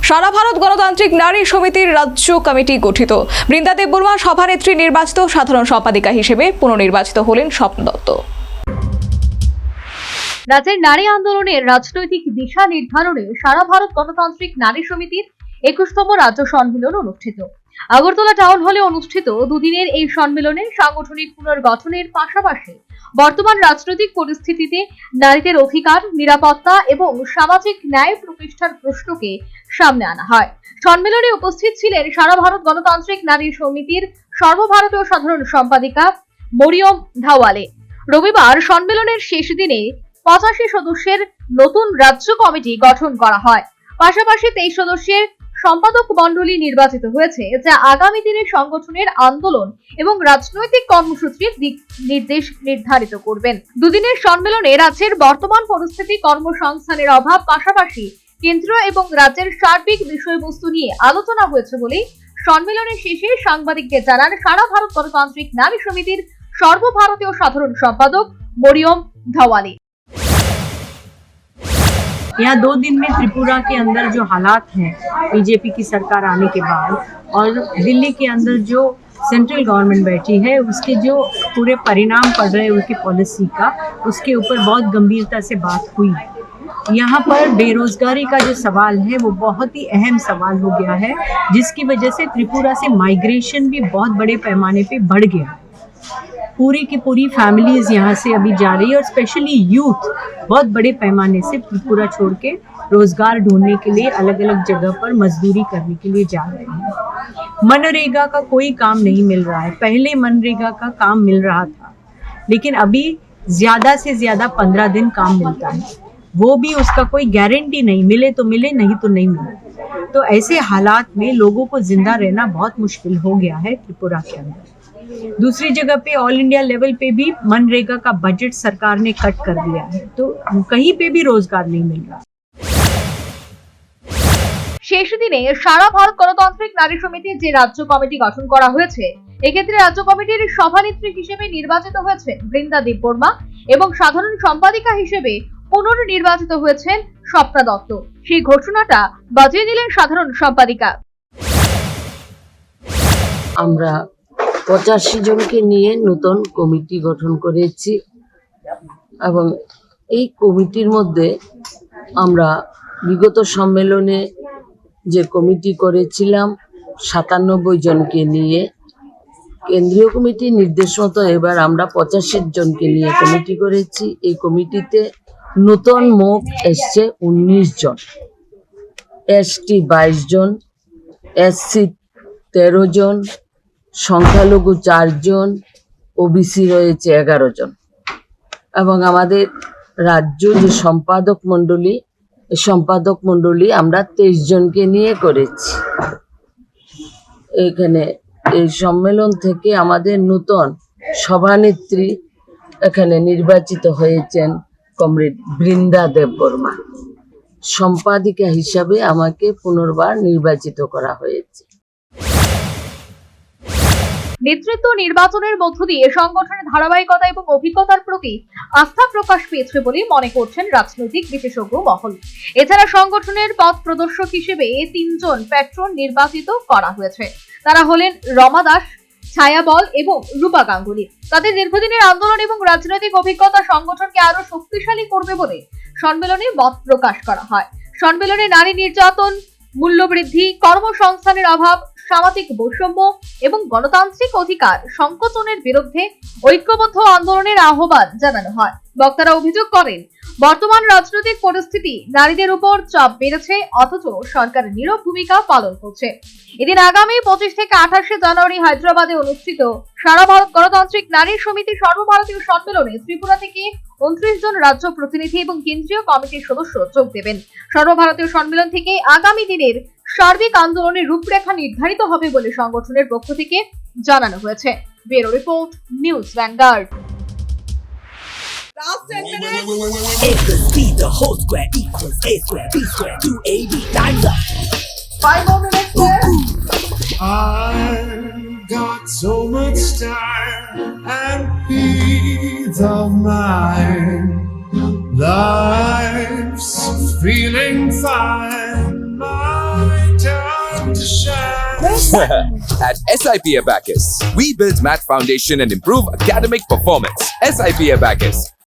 সারা ভারত গণতান্ত্রিক নারী সমিতির রাজ্য কমিটি গঠিত। বৃন্দা দেববর্মা সভানেত্রী নির্বাচিত, সাধারণ সম্পাদিকা হিসেবে পুনর্নির্বাচিত হলেন স্বপ্ন দত্ত। রাজ্যের নারী আন্দোলনের রাজনৈতিক দিশা নির্ধারণে সারা ভারত গণতান্ত্রিক নারী সমিতির 21তম রাজ্য সম্মেলন অনুষ্ঠিত। আগরতলা টাউন হলে অনুষ্ঠিত দুদিনের এই সম্মেলনে সাংগঠনিক পুনর্গঠনের পাশাপাশি বর্তমান রাজনৈতিক পরিস্থিতিতে নারীদের অধিকার, নিরাপত্তা এবং সামাজিক ন্যায় প্রতিষ্ঠার প্রশ্নকে সামনে আনা হয়। সম্মেলনে উপস্থিত ছিলেন সারা ভারত গণতান্ত্রিক নারী সমিতির সর্বভারতীয় সাধারণ সম্পাদিকা মরিয়ম ধাওয়ালে। রবিবার সম্মেলনের শেষ দিনে 85 সদস্যের নতুন রাজ্য কমিটি গঠন করা হয়। পাশাপাশি 23 সদস্যের সম্পাদক মণ্ডলী নির্বাচিত হয়েছে, যা আগামী দিনের সংগঠনের আন্দোলন এবং রাজনৈতিক কর্মসূচির দিক নির্দেশ নির্ধারিত করবেন। দুদিনের সম্মেলনে রাজ্যের বর্তমান পরিস্থিতি, কর্মসংস্থানের অভাব, পাশাপাশি কেন্দ্র এবং রাজ্যের সার্বিক বিষয়বস্তু নিয়ে আলোচনা হয়েছে বলে সম্মেলনের শেষে সাংবাদিকদের জানান সারা ভারত গণতান্ত্রিক নারী সমিতির সর্বভারতীয় সাধারণ সম্পাদক মরিয়ম ধাওয়ালে। यहाँ 2 दिन में त्रिपुरा के अंदर जो हालात हैं बीजेपी की सरकार आने के बाद, और दिल्ली के अंदर जो सेंट्रल गवर्नमेंट बैठी है उसके जो पूरे परिणाम पड़ रहे हैं उसकी पॉलिसी का, उसके ऊपर बहुत गंभीरता से बात हुई। यहाँ पर बेरोजगारी का जो सवाल है वो बहुत ही अहम सवाल हो गया है, जिसकी वजह से त्रिपुरा से माइग्रेशन भी बहुत बड़े पैमाने पे बढ़ गया। पूरी की पूरी फैमिलीज यहाँ से अभी जा रही है, और स्पेशली यूथ बहुत बड़े पैमाने से त्रिपुरा छोड़ के रोजगार ढूंढने के लिए अलग अलग जगह पर मजदूरी करने के लिए जा रहे हैं। मनरेगा का कोई काम नहीं मिल रहा है। पहले मनरेगा का काम मिल रहा था, लेकिन अभी ज्यादा से ज्यादा 15 दिन काम मिलता है, वो भी उसका कोई गारंटी नहीं, मिले तो मिले, नहीं तो नहीं मिले। तो ऐसे हालात में लोगों को जिंदा रहना बहुत मुश्किल हो गया है त्रिपुरा के अंदर। दूसरी जगह पे ऑल इंडिया लेवल पे भी मनरेगा का बजट सरकार ने कट कर दिया है, तो कहीं पे भी रोजगार नहीं मिल रहा। শেষ দিনে সারা ভারত গণতান্ত্রিক নারী সমিতির যে রাজ্য কমিটি গঠন করা হয়েছে, এক্ষেত্রে রাজ্য কমিটির সভানেত্রী হিসেবে নির্বাচিত হয়েছে বৃন্দা দেববর্মা এবং সাধারণ সম্পাদিকা হিসেবে পুনর্নির্বাচিত হয়েছেন স্বপ্ন দত্ত। সেই ঘোষণাটা বাজিয়ে দিলেন সাধারণ সম্পাদিকা। আমরা 85 জনকে নিয়ে নতুন কমিটি গঠন করেছি, এবং এই কমিটির মধ্যে আমরা বিগত সম্মেলনে যে কমিটি করেছিলাম 97 জনকে নিয়ে, কেন্দ্রীয় কমিটির নির্দেশ মতো এবার আমরা 85 জনকে নিয়ে কমিটি করেছি। এই কমিটিতে নতুন মুখ এসছে 19 জন, এসটি 22 জন, এসসি 13 জন, সংখ্যালঘু 4 জন, ওবিসি রয়েছে 11 জন, এবং আমাদের রাজ্য যে সম্পাদক মণ্ডলী আমরা 23 জনকে নিয়ে করেছি। এখানে এই সম্মেলন থেকে আমাদের নতুন সভানেত্রী এখানে নির্বাচিত হয়েছেন কমরেড বৃন্দা দেববর্মা। সম্পাদিকা হিসাবে আমাকে পুনর্বার নির্বাচিত করা হয়েছে। নেতৃত্ব নির্বাচনের মধ্য দিয়ে সংগঠনের ধারাবাহিকতা এবং অভিজ্ঞতার প্রতি আস্থা প্রকাশ পেয়েছে বলে মনে করছেন রাজনৈতিক বিশেষজ্ঞ মহল। এছাড়া সংগঠনের পথ প্রদর্শক হিসেবে 3 জন প্যাট্রন নির্বাচিত করা হয়েছে। তারা হলেন রমা দাস, ছায়া বল এবং রূপা গাঙ্গুলি। তাদের দীর্ঘদিনের আন্দোলন এবং রাজনৈতিক অভিজ্ঞতা সংগঠনকে আরো শক্তিশালী করবে বলে সম্মেলনে মত প্রকাশ করা হয়। সম্মেলনে নারী নির্যাতন, মূল্যবৃদ্ধি, কর্মসংস্থানের অভাব, সামাজিক বৈষম্য এবং গণতান্ত্রিক অধিকার সংকোচনের বিরুদ্ধে ঐক্যবদ্ধ আন্দোলনের আহ্বান জানানো হয়। বক্তারা অভিযোগ করেন, বর্তমান রাজনৈতিক পরিস্থিতি নারীদের উপর চাপ বেড়েছে, অথচ সরকার নীরব ভূমিকা পালন করছে। এদিন আগামী 25 থেকে 28 জানুয়ারি হায়দ্রাবাদে অনুষ্ঠিত সারা ভারত গণতান্ত্রিক নারী সমিতি সর্বভারতীয় সম্মেলনে ত্রিপুরা থেকে 29 জন রাজ্য প্রতিনিধি এবং কেন্দ্রীয় কমিটির সদস্য যোগ দেবেন। সর্বভারতীয় সম্মেলন থেকে আগামী দিনের সার্বিক আন্দোলনের রূপরেখা নির্ধারিত হবে বলে সংগঠনের পক্ষ থেকে জানানো হয়েছে। Bureau report, news vanguard. Last 10 minutes. A plus B, the whole square equals A square, B square, 2AB, time's up. 5 more minutes left. I've got so much time and peace of mind. Life's feeling fine. At SIP Abacus, we build math foundation and improve academic performance. SIP Abacus,